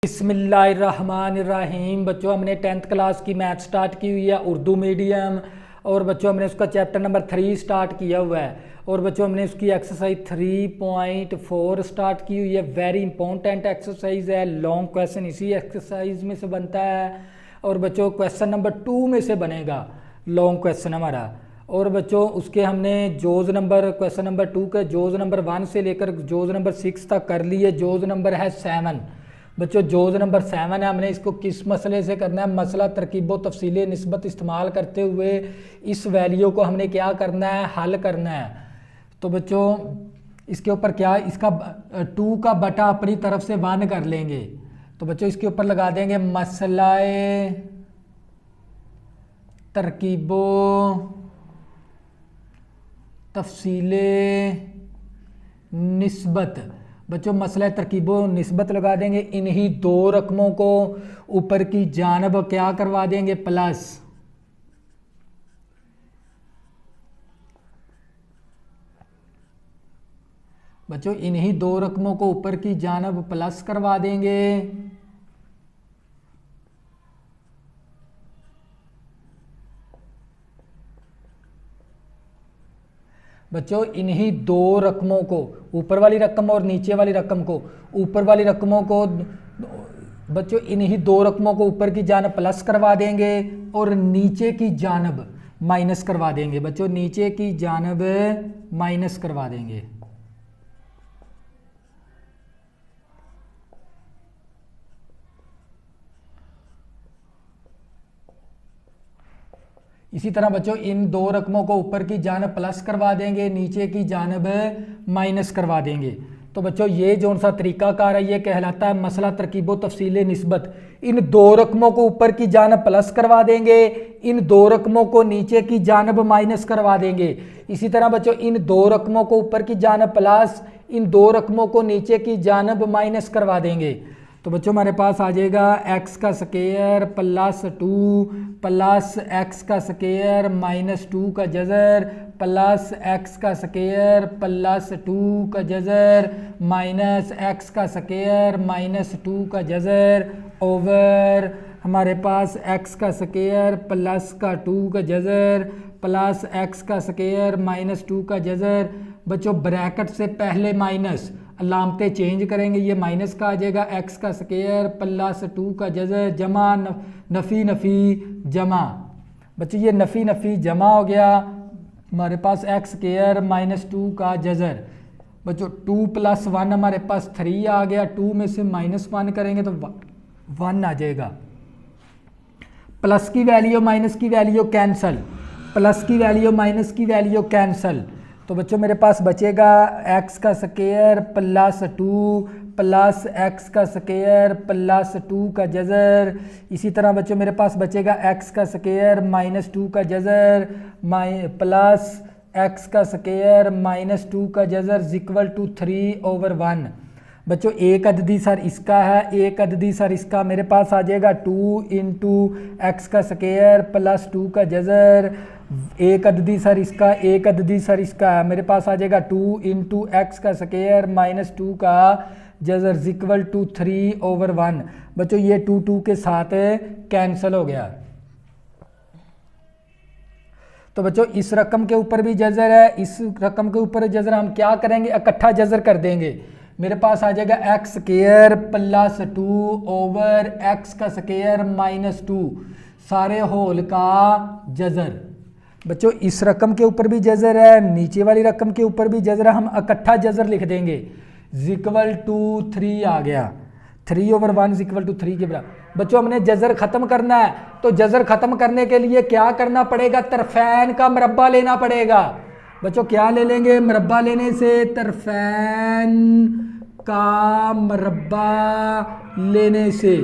बिस्मिल्लाहिर्रहमानिर्रहीम। बच्चों हमने 10th क्लास की मैथ स्टार्ट की हुई है उर्दू मीडियम, और बच्चों हमने उसका चैप्टर नंबर 3 स्टार्ट किया हुआ है। और बच्चों हमने उसकी एक्सरसाइज 3.4 स्टार्ट की हुई है। वेरी इंपॉर्टेंट एक्सरसाइज है, लॉन्ग क्वेश्चन इसी एक्सरसाइज में से बनता है। और बच्चों क्वेश्चन नंबर 2 में से बनेगा लॉन्ग क्वेश्चन हमारा। और बच्चों उसके हमने जोज नंबर क्वेश्चन नंबर 2 के जोज नंबर 1 से लेकर जोज नंबर 6 तक कर लिए। जोज नंबर है 7। बच्चों जोज नंबर 7 है, हमने इसको किस मसले से करना है? मसला तरकीब तफसील निस्बत इस्तेमाल करते हुए इस वैल्यू को हमने क्या करना है? हल करना है। तो बच्चों इसके ऊपर क्या, इसका 2 का बटा अपनी तरफ से 1 कर लेंगे। तो बच्चों इसके ऊपर लगा देंगे मसलाए तरकीबो तफसीले निस्बत। बच्चों मसला तरकीबो निस्बत लगा देंगे। इन्हीं दो रकमों को ऊपर की जानब क्या करवा देंगे? प्लस। बच्चों इन्हीं दो रकमों को ऊपर की जानब प्लस करवा देंगे। बच्चों इन्हीं दो रकमों को, ऊपर वाली रकम और नीचे वाली रकम को, ऊपर वाली रकमों को बच्चों इन्हीं दो रकमों को ऊपर की जानब प्लस करवा देंगे और नीचे की जानब माइनस करवा देंगे। बच्चों नीचे की जानब माइनस करवा देंगे। इसी तरह बच्चों इन दो रकमों को ऊपर की जानब प्लस करवा देंगे, नीचे की जानब माइनस करवा देंगे। तो बच्चों ये जो सा तरीकाकार है ये कहलाता है मसला तरकीबो तफसील निस्बत। इन दो रकमों को ऊपर की जानब प्लस करवा देंगे, इन दो रकमों को नीचे की जानब माइनस करवा देंगे। इसी तरह बच्चों इन दो रकमों को ऊपर की जानब प्लस, इन दो रकमों को नीचे की जानब माइनस करवा देंगे। तो बच्चों हमारे पास आ जाएगा x का स्क्वायर प्लस 2 प्लस x का स्क्वायर माइनस 2 का जज़र प्लस x का स्क्वायर प्लस 2 का जज़र माइनस x का स्क्वायर माइनस 2 का जज़र ओवर हमारे पास x का स्क्वायर प्लस का 2 का जज़र प्लस x का स्क्वायर माइनस 2 का जज़र। बच्चों ब्रैकेट से पहले माइनस, अलामतें चेंज करेंगे, ये माइनस का आ जाएगा x का स्क्वायर प्लस 2 का जज़र जमा नफ़ी नफ़ी जमा। बच्चों ये नफ़ी नफ़ी जमा हो गया, हमारे पास x स्क्वायर माइनस 2 का जज़र। बच्चों 2 प्लस 1 हमारे पास 3 आ गया, 2 में से माइनस 1 करेंगे तो 1 आ जाएगा। प्लस की वैल्यू माइनस की वैल्यू कैंसल, प्लस की वैल्यू माइनस की वैल्यू कैंसल। तो बच्चों मेरे पास बचेगा x का स्क्वायर प्लस 2 प्लस x का स्क्वायर प्लस 2 का जज़र। इसी तरह बच्चों मेरे पास बचेगा x का स्क्वायर माइनस 2 का जज़र प्लस x का स्क्वायर माइनस 2 का जज़र इक्वल टू 3/1। बच्चों एक अददी सर इसका है, एक अददी सर इसका, मेरे पास आ जाएगा 2 इंटू एक्स का स्क्वायर प्लस 2 का जज़र। एक अददी सर इसका, एक अददी सर इसका है, मेरे पास आ जाएगा 2 इंटू एक्स का स्क्वायर माइनस 2 का जज़र इक्वल टू 3/1। बच्चों ये 2 के साथ कैंसिल हो गया। तो बच्चों इस रकम के ऊपर भी जज़र है, इस रकम के ऊपर जज़र, हम क्या करेंगे? इकट्ठा जज़र कर देंगे। मेरे पास आ जाएगा x square plus 2 over x का स्क्वायर माइनस 2 सारे होल का जज़र। बच्चों इस रकम के ऊपर भी जज़र है, नीचे वाली रकम के ऊपर भी जज़र है, हम इकट्ठा जज़र लिख देंगे इक्वल टू 3 आ गया। 3/1 इक्वल टू 3 के बराबर। बच्चों हमने जज़र ख़त्म करना है, तो जज़र ख़त्म करने के लिए क्या करना पड़ेगा? तरफ़ैन का मरब्बा लेना पड़ेगा। बच्चों क्या ले लेंगे? मरब्बा लेने से तरफ़ैन का मरब्बा लेने से,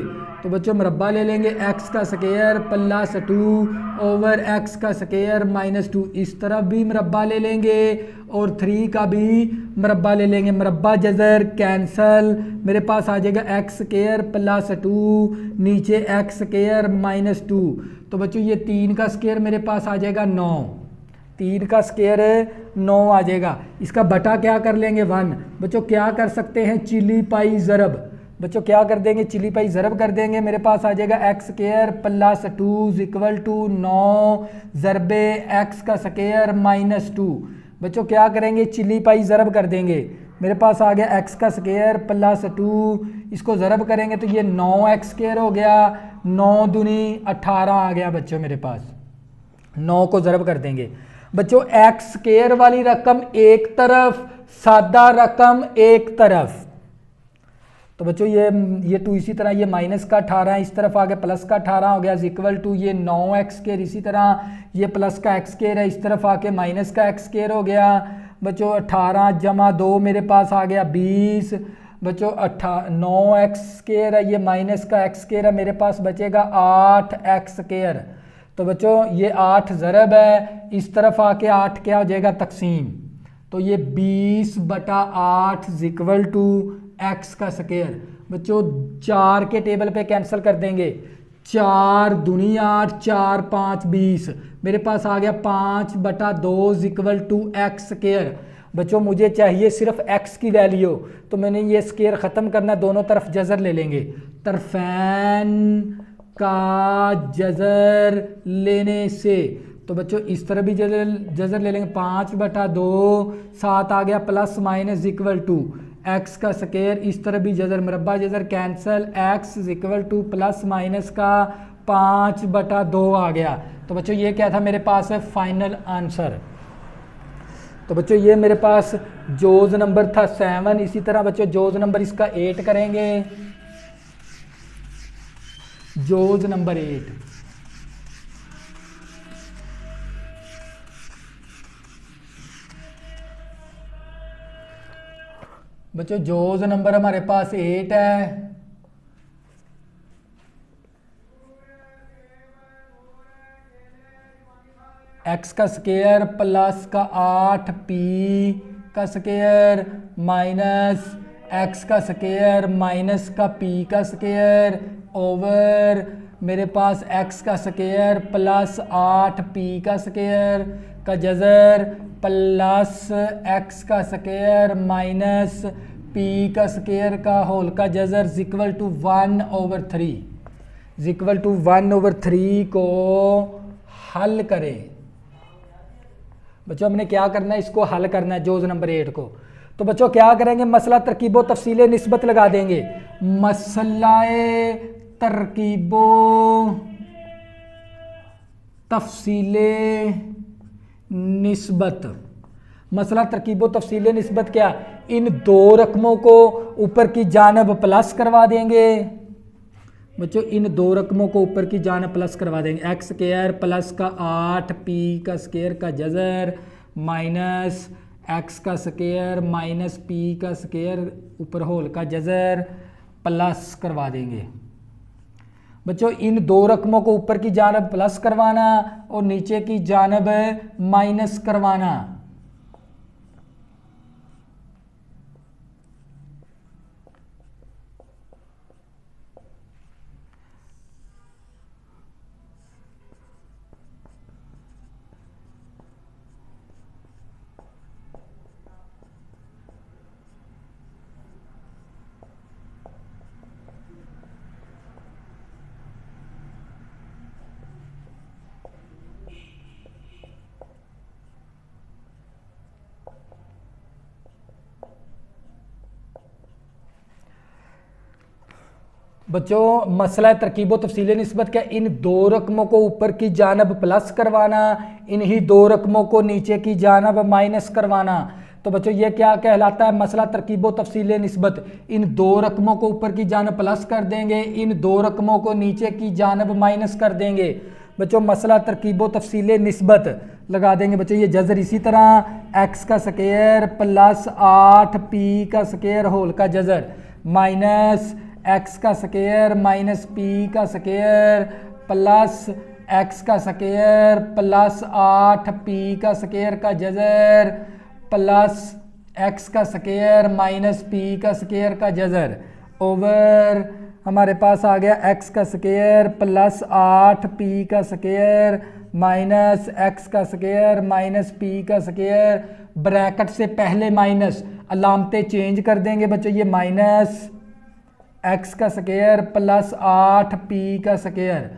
तो बच्चों मरब्बा ले लेंगे x का स्क्वायर प्लस 2 ओवर x का स्क्वायर माइनस 2। इस तरफ भी मरब्बा ले लेंगे और 3 का भी मरब्बा ले लेंगे। मरब्बा जज़र कैंसल, मेरे पास आ जाएगा x स्क्वायर प्लस 2 नीचे x स्क्वायर माइनस 2। तो बच्चों ये 3 का स्क्वायर मेरे पास आ जाएगा 9, 3 का स्क्वायर 9 आ जाएगा। इसका बटा क्या कर लेंगे? 1। बच्चों क्या कर सकते हैं? चिली पाई ज़रब, बच्चों क्या कर देंगे, चिली पाई ज़रब कर देंगे, मेरे पास आ जाएगा x square plus 2 equal to 9 ज़रबे एक्स का स्क्वायर माइनस 2। बच्चों क्या करेंगे, चिली पाई ज़रब कर देंगे, मेरे पास आ गया एक्स का स्क्वायर प्लस 2, इसको ज़रब करेंगे तो ये 9x स्क्वायर हो गया, 9 दूनी 18 आ गया बच्चों मेरे पास। 9 को ज़रब कर देंगे बच्चों, एक्स स्क्वायर वाली रकम एक तरफ, सादा रकम एक तरफ। तो बच्चों ये 2 इसी तरह, ये माइनस का 18 इस तरफ आ गया, प्लस का 18 हो गया, इक्वल टू ये 9x स्क्वायर, इसी तरह ये प्लस का x स्क्वायर है, इस तरफ आके माइनस का x स्क्वायर हो गया। बच्चों 18 जमा 2 मेरे पास आ गया 20। बच्चों 9x स्क्वायर है, ये माइनस का x स्क्वायर है, मेरे पास बचेगा 8x स्क्वायर। तो बच्चों ये 8 ज़रब है, इस तरफ आके 8 क्या हो जाएगा, तकसीम। तो ये 20/8 इक्वल टू x का स्क्वायर। बच्चों 4 के टेबल पे कैंसिल कर देंगे, 4 दूनी 8, 4 5 20, मेरे पास आ गया 5/2 इक्वल टू x स्क्वायर। बच्चों मुझे चाहिए सिर्फ x की वैल्यू, तो मैंने ये स्क्वायर ख़त्म करना है, दोनों तरफ जज़र ले लेंगे, तरफैन का जज़र लेने से। तो बच्चों इस तरह भी जज़र ले लेंगे, 5/2, 7 आ गया plus minus equal to x का स्क्वायर, इस तरह भी जज़र, मुरब्बा जज़र cancel, x equal to plus minus का 5/2 आ गया। तो बच्चों ये क्या था मेरे पास है, फाइनल आंसर। तो बच्चों ये मेरे पास जोज़ नंबर था 7। इसी तरह बच्चों जोज़ नंबर इसका 8 करेंगे, जोज़ नंबर 8। बच्चों जोज़ नंबर हमारे पास 8 है। एक्स का स्क्वायर प्लस का 8p का स्क्वायर माइनस एक्स का स्क्वायर माइनस का p का स्क्वायर ओवर मेरे पास x का स्क्वायर प्लस 8p का स्क्वायर का जज़र प्लस x का स्क्वायर माइनस p का स्क्वायर का होल का जज़र इक्वल टू 1/3, इक्वल टू 1/3 को हल करें। बच्चों हमने क्या करना है, इसको हल करना है जोज़ नंबर 8 को। तो बच्चों क्या करेंगे, मसला तरकीबो तफसीले निस्बत लगा देंगे। मसलाए तरकीबो तफसीले निस्बत, मसला तरकीबो तफसीले निस्बत क्या, इन दो रकमों को ऊपर की जानब प्लस करवा देंगे। बच्चों इन दो रकमों को ऊपर की जानब प्लस करवा देंगे, एक्स स्क्वायर प्लस का 8p का स्क्वायर का जज़र माइनस एक्स का स्क्वायर माइनस p का स्क्वायर ऊपर होल का जज़र प्लस करवा देंगे। बच्चों इन दो रकमों को ऊपर की जानब प्लस करवाना और नीचे की जानब माइनस करवाना। बच्चों मसला तरकीब व तफसील निस्बत क्या, इन दो रकमों को ऊपर की जानब प्लस करवाना, इन्हीं दो रकमों को नीचे की जानब माइनस करवाना। तो बच्चों ये क्या कहलाता है, मसला तरकीब व तफसील निस्बत। इन दो रकमों को ऊपर की जानब प्लस कर देंगे, इन दो रकमों को नीचे की जानब माइनस कर देंगे। बच्चों मसला तरकीब व तफसील निस्बत लगा देंगे। बच्चों ये जज़र इसी तरह एक्स का स्क्वायर प्लस 8p का स्क्वायर होल का जज़र माइनस एक्स का स्क्वायर माइनस p का स्क्वायर प्लस एक्स का स्क्वायर प्लस 8p का स्क्वायर का जज़र प्लस एक्स का स्क्वायर माइनस p का स्क्वायर का जज़र ओवर हमारे पास आ गया एक्स का स्क्वायर प्लस 8p का स्क्वायर माइनस एक्स का स्क्वायर माइनस p का स्क्वायर, ब्रैकेट से पहले माइनस, अलामतें चेंज कर देंगे। बच्चों ये माइनस एक्स का स्क्वायर प्लस 8p का स्क्वायर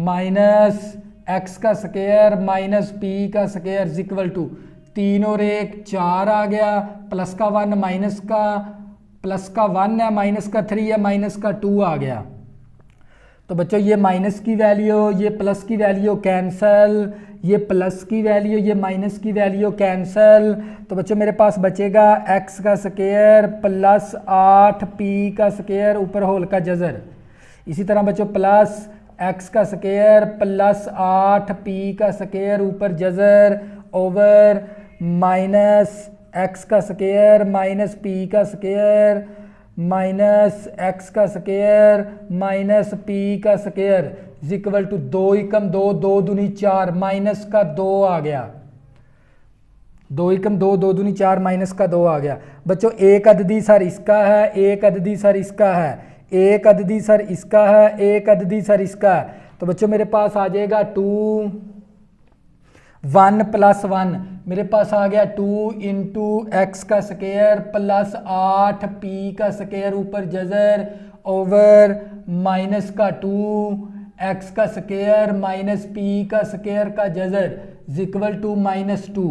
माइनस एक्स का स्क्वायर माइनस p का स्क्वायर इज इक्वल टू 3 और 1 4 आ गया, प्लस का 1 माइनस का प्लस का 1 है, माइनस का 3 है, माइनस का 2 आ गया। तो बच्चों ये माइनस की वैल्यू ये प्लस की वैल्यू कैंसल, ये प्लस की वैल्यू ये माइनस की वैल्यू कैंसल। तो बच्चों मेरे पास बचेगा एक्स का स्क्वायर प्लस 8p का स्क्वायर ऊपर होल का जज़र। इसी तरह बच्चों प्लस एक्स का स्क्वायर प्लस 8p का स्क्वायर ऊपर जज़र ओवर माइनस एक्स का स्क्वायर माइनस p का स्क्वायर माइनस एक्स का स्क्वायर माइनस p का स्क्वायर इज इक्वल टू 2 एकम 2 2 दूनी 4 माइनस का 2 आ गया, 2 एकम 2 2 दूनी 4 माइनस का 2 आ गया। बच्चों एक अददी सर इसका है, एक अददी सर इसका है, एक अददी सर इसका है, एक अददी सर इसका है। तो बच्चों मेरे पास आ जाएगा 2 1 प्लस 1 मेरे पास आ गया 2 इंटू एक्स का स्क्वायर प्लस 8p का स्क्वायर ऊपर जज़र ओवर माइनस का 2 एक्स का स्क्वायर माइनस p का स्क्वायर का जज़र इज इक्वल टू -2।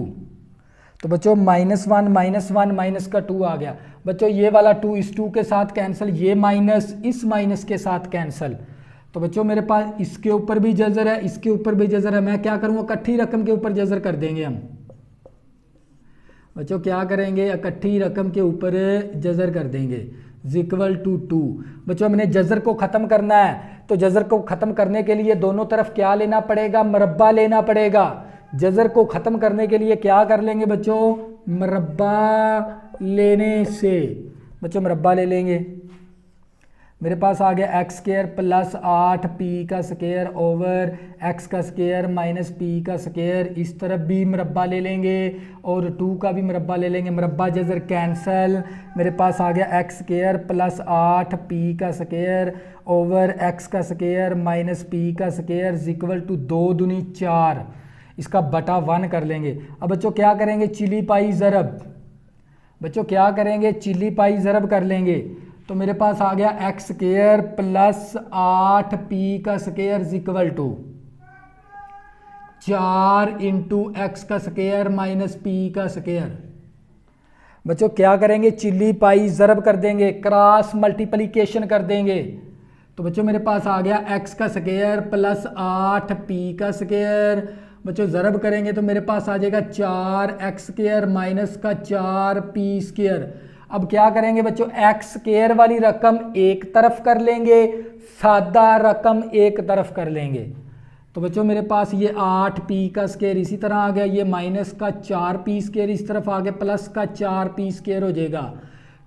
तो बच्चों -1 -1 माइनस का 2 आ गया। बच्चों ये वाला 2 इस 2 के साथ कैंसिल, ये माइनस इस माइनस के साथ कैंसिल। तो बच्चों मेरे पास इसके ऊपर भी जज़र है, इसके ऊपर भी जज़र है। मैं क्या करूँगा, इकट्ठी रकम के ऊपर जज़र कर देंगे हम। बच्चों क्या करेंगे, इकट्ठी रकम के ऊपर जज़र कर देंगे इज इक्वल टू 2। बच्चों हमने जज़र को ख़त्म करना है, तो जज़र को ख़त्म करने के लिए दोनों तरफ क्या लेना पड़ेगा, मरब्बा लेना पड़ेगा। जज़र को ख़त्म करने के लिए क्या कर लेंगे बच्चों, मरब्बा लेने से। बच्चों मरब्बा ले लेंगे, मेरे पास आ गया एक्स स्क्वायर प्लस 8p का स्क्वायर ओवर एक्स का स्क्वायर माइनस p का स्क्वायर। इस तरफ भी मरब्बा ले लेंगे और 2 का भी मरब्बा ले लेंगे, मरब्बा जज़र कैंसल। मेरे पास आ गया एक्स स्क्वायर प्लस 8p का स्क्वायर ओवर एक्स का स्क्वायर माइनस p का स्क्वायर इज इक्वल टू 2 दूनी 4, इसका बटा 1 कर लेंगे। अब बच्चों क्या करेंगे, चिली पाई ज़रब। बच्चों क्या करेंगे, चिली पाई ज़रब कर लेंगे। तो मेरे पास आ गया एक्स स्क्वायर प्लस 8p का square is equal to 4 into x का स्क्वायर माइनस p का स्क्वायर। बच्चों क्या करेंगे, चिल्ली पाई ज़रब कर देंगे, क्रॉस मल्टीप्लिकेशन कर देंगे। तो बच्चों मेरे पास आ गया एक्स का स्क्वायर प्लस 8p का स्क्वायर। बच्चों ज़रब करेंगे तो मेरे पास आ जाएगा 4x स्क्वायर माइनस का 4p स्क्वायर। अब क्या करेंगे बच्चों, एक्स स्क्वायर वाली रकम एक तरफ कर लेंगे, सादा रकम एक तरफ कर लेंगे। तो बच्चों मेरे पास ये 8p का स्क्वायर इसी तरह आ गया, ये माइनस का 4p स्क्वायर इस तरफ आ गया, प्लस का 4p स्क्वायर हो जाएगा।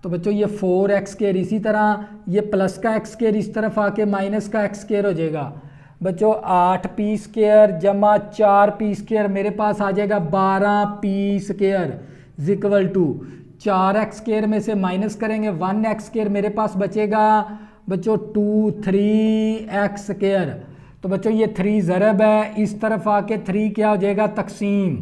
तो बच्चों ये 4x स्क्वायर इसी तरह, ये प्लस का x स्क्वायर इस तरफ आके माइनस का x स्क्वायर हो जाएगा। बच्चों 8p स्क्वायर जमा 4p स्क्वायर मेरे पास आ जाएगा 12p square is equal to 4x square में से माइनस करेंगे 1x स्क्वायर, मेरे पास बचेगा बच्चों 3x स्क्वायर। तो बच्चों ये 3 ज़रब है, इस तरफ आके 3 क्या हो जाएगा, तकसीम।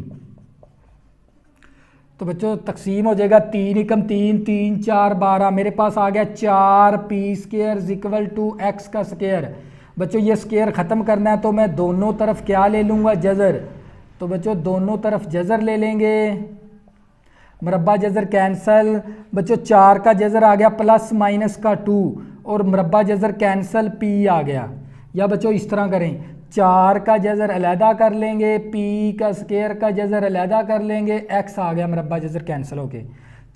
तो बच्चों तकसीम हो जाएगा 3 एकम 3 3 4 12, मेरे पास आ गया 4p square is equal to x का स्क्वायर। बच्चों ये स्क्वायर ख़त्म करना है तो मैं दोनों तरफ क्या ले लूँगा, जज़र। तो बच्चों दोनों तरफ जज़र ले लेंगे, मरब्बा जज़र कैंसल। बच्चों 4 का जज़र आ गया प्लस माइनस का 2 और मरब्बा जज़र कैंसल p आ गया। या बच्चों इस तरह करें, 4 का जज़र अलहदा कर लेंगे, p का स्क्वायर का जज़र अलहदा कर लेंगे, x आ गया, मरब्बा जज़र कैंसिल होके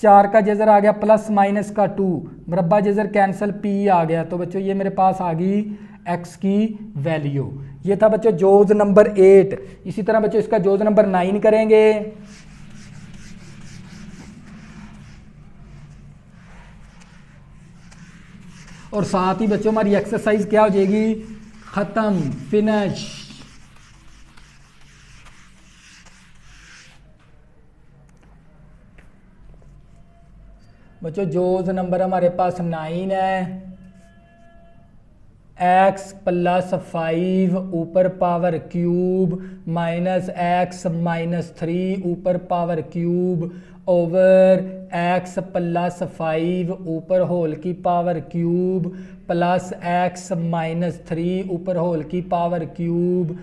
4 का जज़र आ गया प्लस माइनस का 2, मरब्बा जज़र कैंसिल p आ गया। तो बच्चों ये मेरे पास आ गई x की वैल्यू। ये था बच्चों जोज़ नंबर 8। इसी तरह बच्चों इसका जोज़ नंबर 9 करेंगे। और साथ ही बच्चों हमारी एक्सरसाइज क्या हो जाएगी, ख़त्म, फिनिश। बच्चों जोज़ नंबर हमारे पास 9 है। x प्लस 5 ऊपर power cube minus x minus 3 ऊपर power cube over x plus 5 ऊपर होल की power cube plus x minus 3 ऊपर होल की पावर क्यूब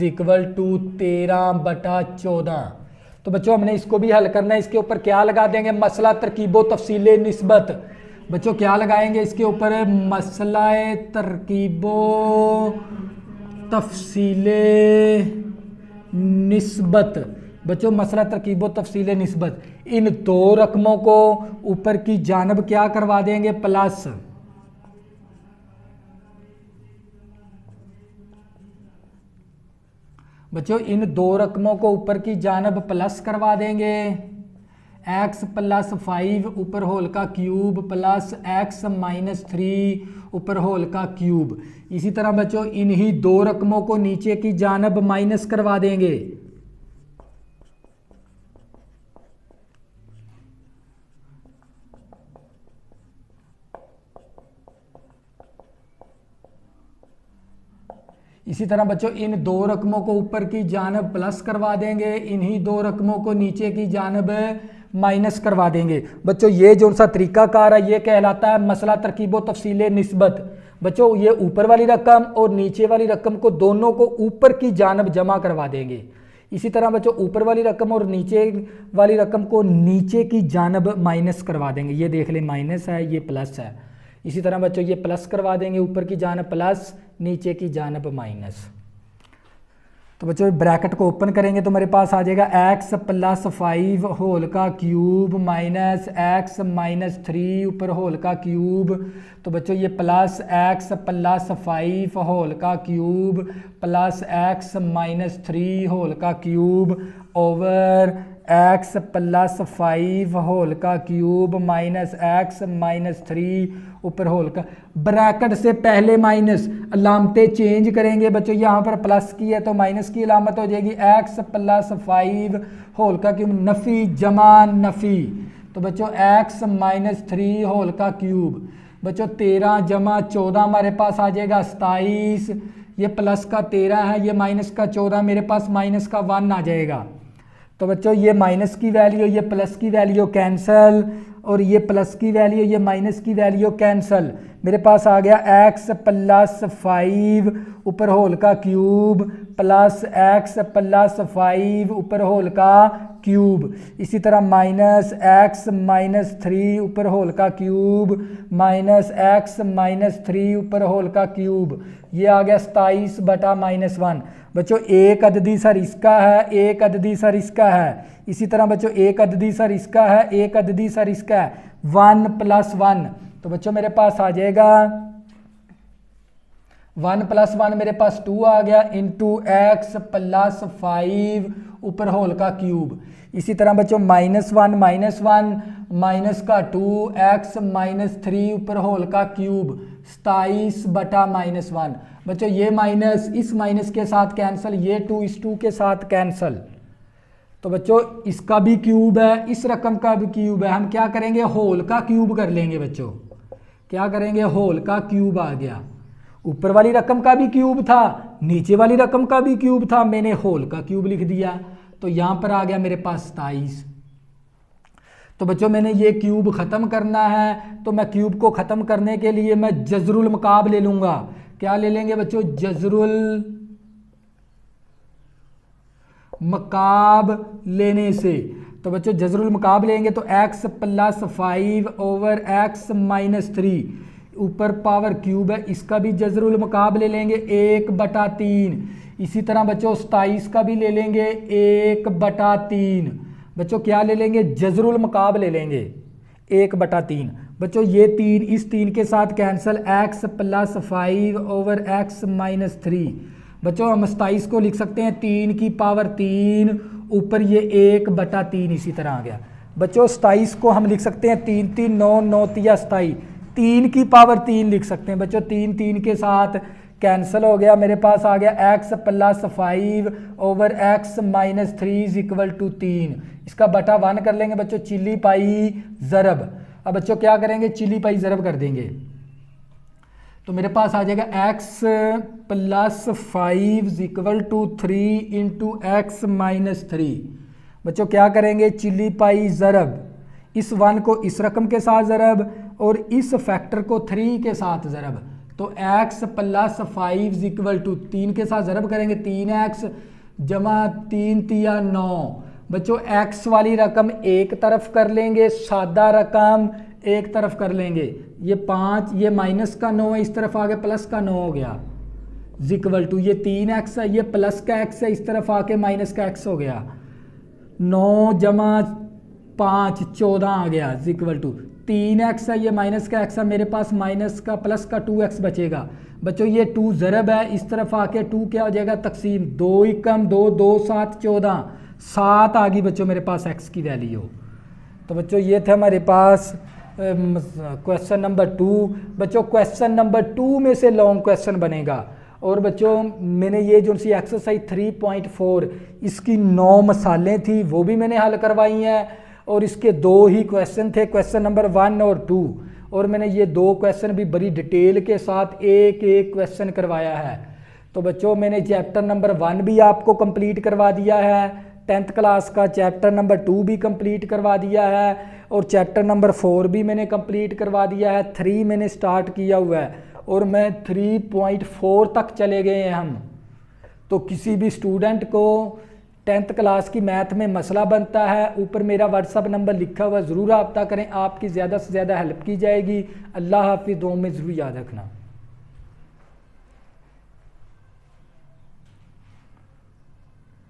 इक्वल टू 13/14। तो बच्चों हमने इसको भी हल करना है। इसके ऊपर क्या लगा देंगे? मसला तरकीबो तफसीले निस्बत। बच्चों क्या लगाएंगे इसके ऊपर? मसला तरकीबो तफसीले निस्बत। बच्चों मसला तरकीबो तफसीले निस्बत, इन दो रकमों को ऊपर की जानब क्या करवा देंगे? प्लस। बच्चों इन दो रकमों को ऊपर की जानब प्लस करवा देंगे। एक्स प्लस 5 ऊपर होल का क्यूब प्लस एक्स माइनस 3 ऊपर होल का क्यूब। इसी तरह बच्चों इन्हीं दो रकमों को नीचे की जानब माइनस करवा देंगे। इसी तरह बच्चों इन दो रकमों को ऊपर की जानब प्लस करवा देंगे, इन्हीं दो रकमों को नीचे की जानब माइनस करवा देंगे। बच्चों ये जो सा तरीकाकार है ये कहलाता है मसला तरकीबो तफसीले निस्बत। बच्चों ये ऊपर वाली रकम और नीचे वाली रकम को दोनों को ऊपर की जानब जमा करवा देंगे। इसी तरह बच्चों ऊपर वाली रकम और नीचे वाली रकम को नीचे की जानब माइनस करवा देंगे। ये देख लें माइनस है, ये प्लस है। इसी तरह बच्चों ये प्लस करवा देंगे, ऊपर की जानब प्लस नीचे की जानब माइनस। तो बच्चों ब्रैकेट को ओपन करेंगे तो मेरे पास आ जाएगा एक्स प्लस 5 होल का क्यूब माइनस एक्स माइनस 3 ऊपर होल का क्यूब। तो बच्चों ये प्लस एक्स प्लस 5 होल का cube plus x minus 3 whole का cube over x plus 5 whole का क्यूब माइनस एक्स माइनस 3 ऊपर होल का। ब्रैकेट से पहले माइनस, अलामतें चेंज करेंगे बच्चों। यहाँ पर प्लस की है तो माइनस की अलामत हो जाएगी। एक्स प्लस 5 होल का क्यूब नफ़ी जमा नफ़ी। तो बच्चों एक्स माइनस 3 होल का क्यूब। बच्चों 13 जमा 14 हमारे पास आ जाएगा 27। ये प्लस का 13 है, ये माइनस का 14, मेरे पास माइनस का 1 आ जाएगा। तो बच्चों ये माइनस की वैल्यू ये प्लस की वैल्यू कैंसल, और ये प्लस की वैल्यू ये माइनस की वैल्यू कैंसल। मेरे पास आ गया एक्स प्लस 5 ऊपर होल का क्यूब प्लस एक्स प्लस 5 ऊपर होल का क्यूब। इसी तरह माइनस एक्स माइनस 3 ऊपर होल का क्यूब माइनस एक्स माइनस 3 ऊपर होल का क्यूब। ये आ गया 27/-1। बच्चों एक अददी सर इसका है, एक अददी सर इसका है। इसी तरह बच्चों एक अददी सर इसका है, एक अददी सर इसका है। 1 + 1। तो बच्चों मेरे पास आ जाएगा 1 + 1 मेरे पास 2 आ गया इंटू एक्स प्लस 5 ऊपर होल का क्यूब। इसी तरह बच्चों -1 माइनस का 2 एक्स माइनस 3 ऊपर होल का क्यूब 27/-1। बच्चों ये माइनस इस माइनस के साथ कैंसिल, ये 2 इस 2 के साथ कैंसिल। तो बच्चों इसका भी क्यूब है, इस रकम का भी क्यूब है। हम क्या करेंगे? होल का क्यूब कर लेंगे बच्चों। क्या करेंगे? होल का क्यूब आ गया। ऊपर वाली रकम का भी क्यूब था, नीचे वाली रकम का भी क्यूब था, मैंने होल का क्यूब लिख दिया। तो यहां पर आ गया मेरे पास 27। तो बच्चों मैंने ये क्यूब ख़त्म करना है, तो मैं क्यूब को ख़त्म करने के लिए मैं जज़रुल मकाब ले लूँगा। क्या ले लेंगे बच्चों? जज़रुल मकाब लेने से। तो बच्चों जज़रुल मकाब लेंगे तो x plus 5 over x minus 3 ऊपर पावर क्यूब है, इसका भी जज़रुल मकाब ले लेंगे 1/3। इसी तरह बच्चों 27 का भी ले लेंगे 1/3। बच्चों क्या ले लेंगे? जज़रुल मकाब ले लेंगे 1/3। बच्चों ये 3 इस 3 के साथ cancel, x plus 5 over x minus 3। बच्चों हम 27 को लिख सकते हैं 3 की पावर 3 ऊपर ये 1/3 इसी तरह आ गया। बच्चों 27 को हम लिख सकते हैं 3 3 9 9 27 3 की पावर 3 लिख सकते हैं। बच्चों 3 3 के साथ कैंसिल हो गया, मेरे पास आ गया x plus 5 over x minus 3 equal to 3। इसका बटा 1 कर लेंगे बच्चों, चिली पाई ज़रब। अब बच्चों क्या करेंगे? चिली पाई ज़रब कर देंगे। तो मेरे पास आ जाएगा x plus 5 equal to 3 into x minus 3 बच्चों क्या करेंगे, चिली पाई ज़रब इस 1 को इस रकम के साथ ज़रब और इस फैक्टर को 3 के साथ ज़रब। तो x + 5 इक्वल टू 3 के साथ ज़रब करेंगे, 3x जमा 3 तिया 9। बच्चों x वाली रकम एक तरफ कर लेंगे, सादा रकम एक तरफ कर लेंगे। ये 5, ये माइनस का 9 है, इस तरफ आगे प्लस का 9 हो गया इक्वल टू ये 3x है, ये प्लस का x है, इस तरफ आके माइनस का x हो गया। 9 जमा 5 14 आ गया इक्वल टू 3x है, ये माइनस का x है, मेरे पास माइनस का प्लस का 2x बचेगा। बच्चों ये 2 ज़रब है, इस तरफ आके 2 क्या हो जाएगा, तकसीम 2 एकम 2 2 7 14 7 आ गई बच्चों मेरे पास x की वैल्यू। तो बच्चों ये थे हमारे पास क्वेश्चन नंबर 2। बच्चों क्वेश्चन नंबर 2 में से लॉन्ग क्वेश्चन बनेगा। और बच्चों मैंने ये जो सी एक्सरसाइज 3.4 इसकी 9 मसालें थी वो भी मैंने हल करवाई हैं, और इसके 2 ही क्वेश्चन थे, क्वेश्चन नंबर 1 और 2, और मैंने ये 2 क्वेश्चन भी बड़ी डिटेल के साथ एक एक क्वेश्चन करवाया है। तो बच्चों मैंने चैप्टर नंबर 1 भी आपको कंप्लीट करवा दिया है, 10th क्लास का चैप्टर नंबर 2 भी कंप्लीट करवा दिया है, और चैप्टर नंबर 4 भी मैंने कंप्लीट करवा दिया है। 3 मैंने स्टार्ट किया हुआ है और मैं 3.4 तक चले गए हैं हम। तो किसी भी स्टूडेंट को 10th क्लास की मैथ में मसला बनता है, ऊपर मेरा व्हाट्सअप नंबर लिखा हुआ, ज़रूर रब्ता करें, आपकी ज़्यादा से ज़्यादा हेल्प की जाएगी। अल्लाह हाफिज़, दुआ में ज़रूर याद रखना।